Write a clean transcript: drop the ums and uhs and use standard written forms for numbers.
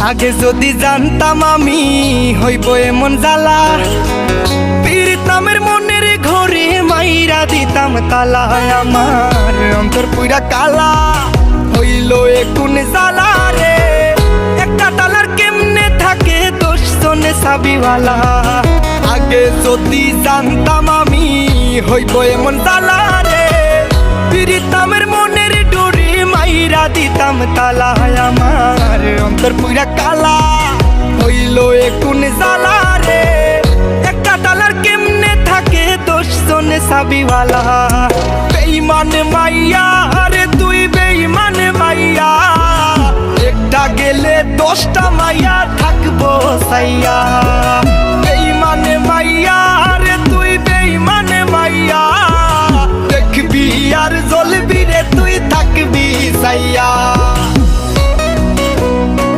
আগে যদি জানতাম আমি হইব এমন জ্বালা, পীড়িত নামের মনের ঘরে মাইরা দিতাম তালা। আমার অন্তর পুরা কালা হইল এ কোন জ্বালা রে, একটা তালার কেমনে থাকে 10 জনে চাবিওয়ালা। আগে যদি জানতাম আমি হইব এমন জ্বালা রে, পীড়িত নামের মনের ডোরে মাইরা দিতাম তালা। আমার অন্তর পুরা কালা হইল এ কোন জ্বালা রে, একটা তালার কেমনে থাকে 10 জনে চাবিওয়ালা। বেঈমান মাইয়া রে তুই বেঈমান মাইয়া, একটা গেলে 10টা মাইয়া থাকবো সাইয়া। বেঈমান মাইয়া রে তুই বেঈমান মাইয়া, দেখবি আর জ্বলবি রে তুই থাকবি সাইয়া।